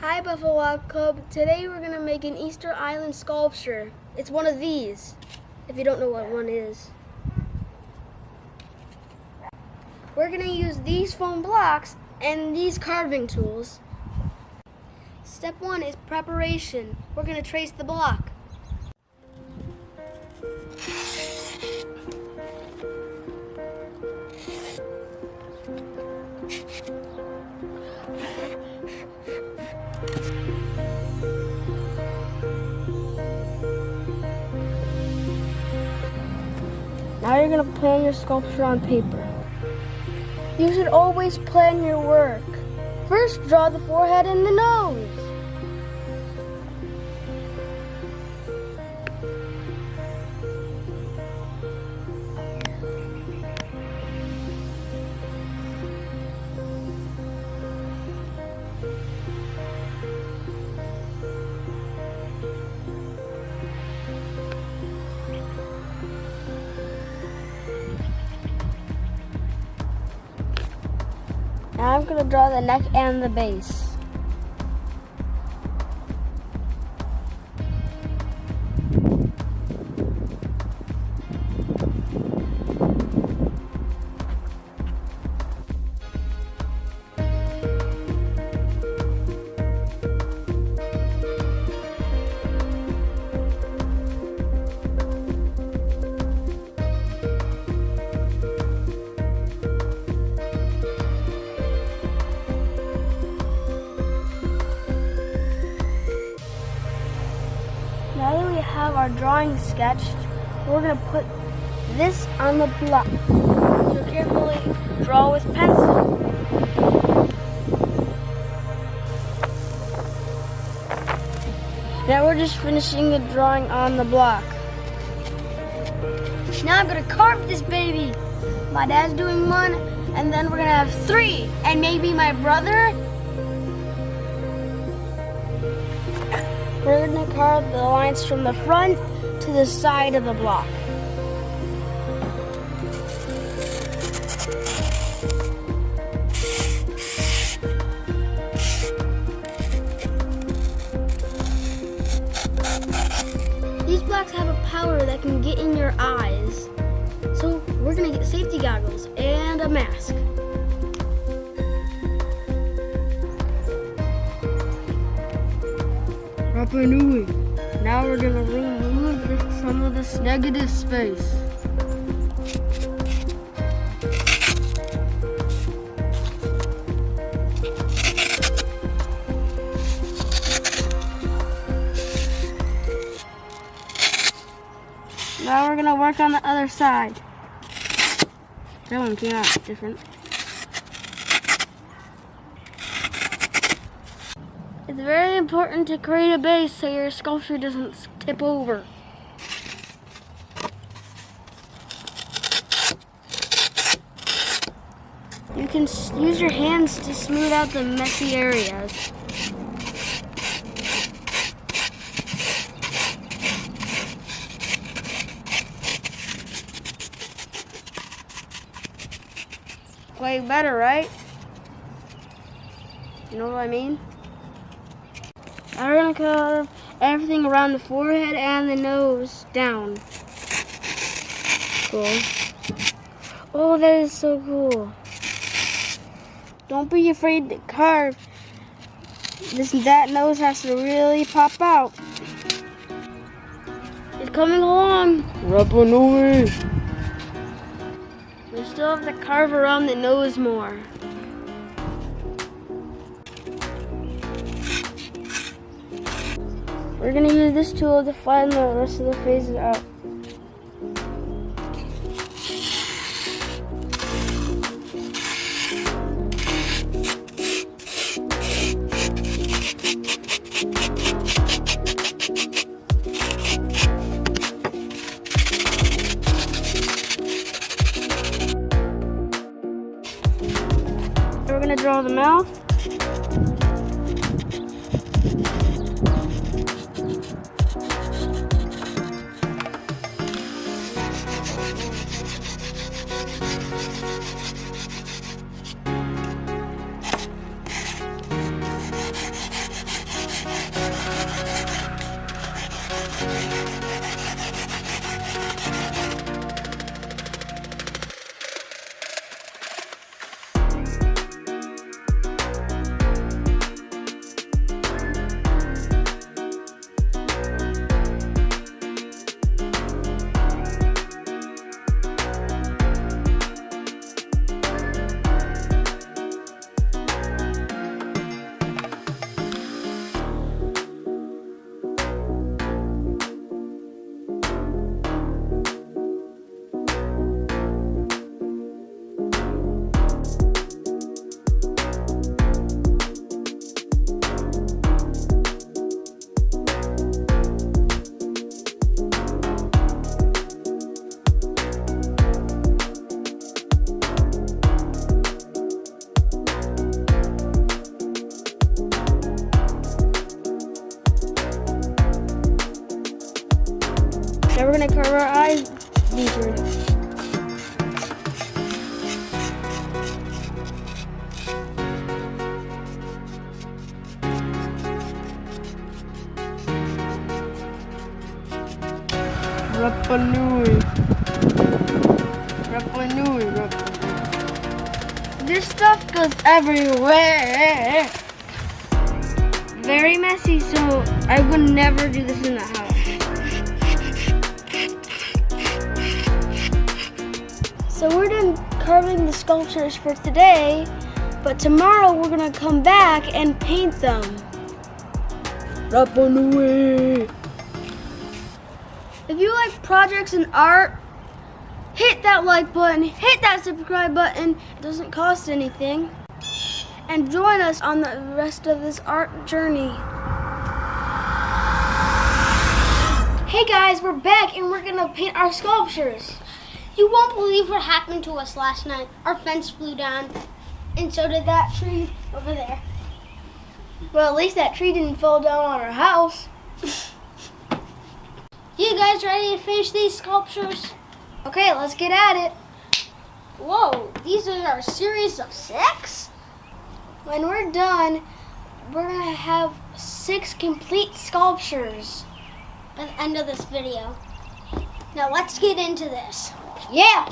Hi Buffalo Cub. Today we're going to make an Easter Island sculpture. It's one of these, if you don't know what one is. We're going to use these foam blocks and these carving tools. Step 1 is preparation. We're going to trace the block. Now you're going to plan your sculpture on paper. You should always plan your work. First, draw the forehead and the nose. Now I'm going to draw the neck and the base. Now that we have our drawing sketched, we're going to put this on the block. So carefully draw with pencil. Now we're just finishing the drawing on the block. Now I'm going to carve this baby. My dad's doing one, and then we're going to have 3, and maybe my brother. We're going to carve the lines from the front to the side of the block. These blocks have a power that can get in your eyes. So we're going to get safety goggles and a mask. Rapa Nui. Now we're going to remove some of this negative space. Now we're going to work on the other side. That one came out different. It's very important to create a base so your sculpture doesn't tip over. You can use your hands to smooth out the messy areas. Way better, right? You know what I mean? Now we're going to carve everything around the forehead and the nose down. Cool. Oh, that is so cool. Don't be afraid to carve. That nose has to really pop out. It's coming along. Rapa Nui. We still have to carve around the nose more. We're going to use this tool to flatten the rest of the faces out. We're going to draw the mouth. Now we're gonna carve our eyes deeper. Rapa nui. Rapa nui, Rapa. This stuff goes everywhere. Very messy, so I would never do this in the house. So we're done carving the sculptures for today, but tomorrow we're gonna come back and paint them. Rapa nui. If you like projects and art, hit that like button, hit that subscribe button. It doesn't cost anything. And join us on the rest of this art journey. Hey guys, we're back and we're gonna paint our sculptures. You won't believe what happened to us last night. Our fence flew down, and so did that tree over there. Well, at least that tree didn't fall down on our house. You guys ready to finish these sculptures? Okay, let's get at it. Whoa, these are a series of 6? When we're done, we're gonna have 6 complete sculptures By the end of this video. Now let's get into this. Yeah!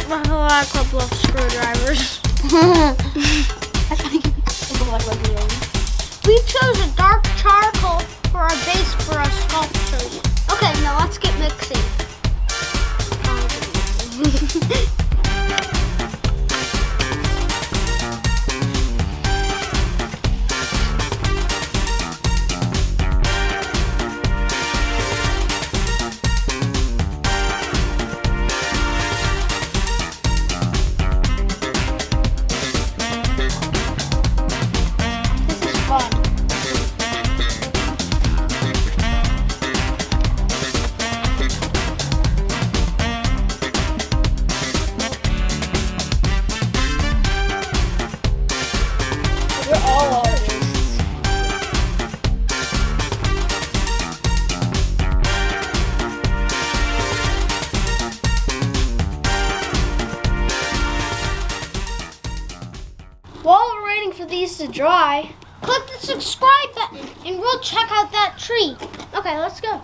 A couple of screwdrivers. We chose a dark charcoal for our base for our sculptures. Okay, now let's get mixing. While we're waiting for these to dry, Click the subscribe button and we'll check out that tree. Okay, let's go.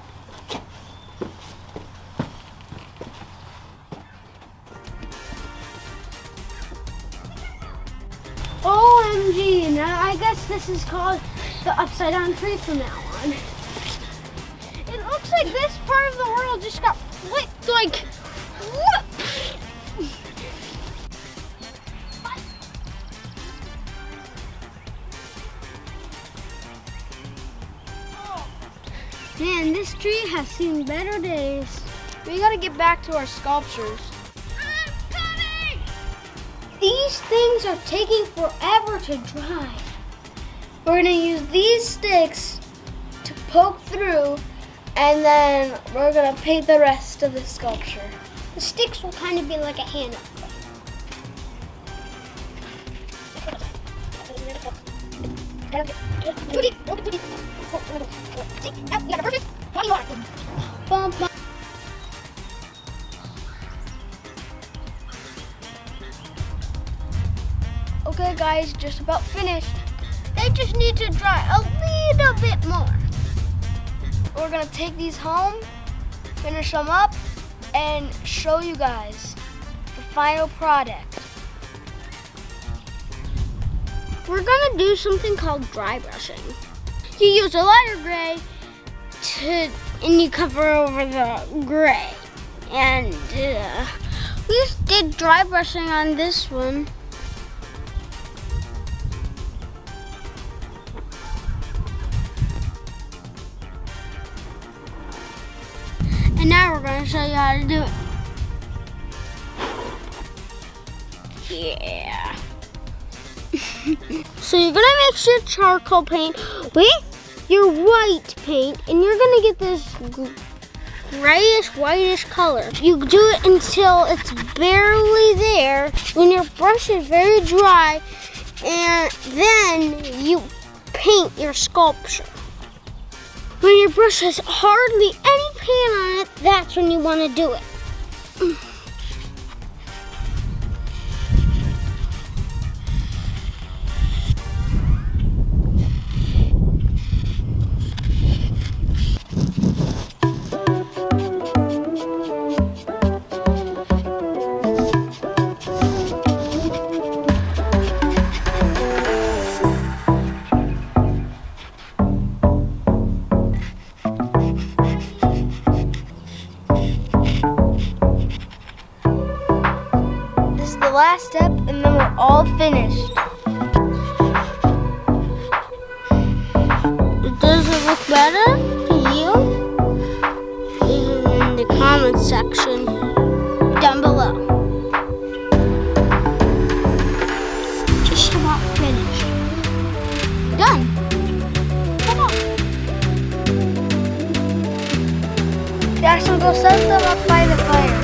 OMG, now I guess this is called the upside down tree from now on. It looks like this part of the world just got flipped like whoop. Man, this tree has seen better days. we gotta get back to our sculptures. I'm coming! These things are taking forever to dry. We're gonna use these sticks to poke through, and then we're gonna paint the rest of the sculpture. The sticks will kind of be like a handle. Okay guys, just about finished. They just need to dry a little bit more. we're gonna take these home, finish them up, and show you guys the final product. We're gonna do something called dry brushing. You use a lighter gray and you cover over the gray. And we just did dry brushing on this one. And now we're going to show you how to do it. Yeah. So you're going to mix your charcoal paint with your white paint, and you're going to get this grayish, whitish color. You do it until it's barely there, when your brush is very dry, and then you paint your sculpture. When your brush has hardly any paint on it, that's when you want to do it. Last step, and then we're all finished. Does it look better to you? Leave it in the comment section down below. Just about finished. Done. Ta-da. Jackson, go set them up by the fire.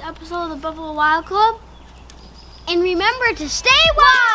Episode of the Buffalo Wild Club, and remember to stay wild!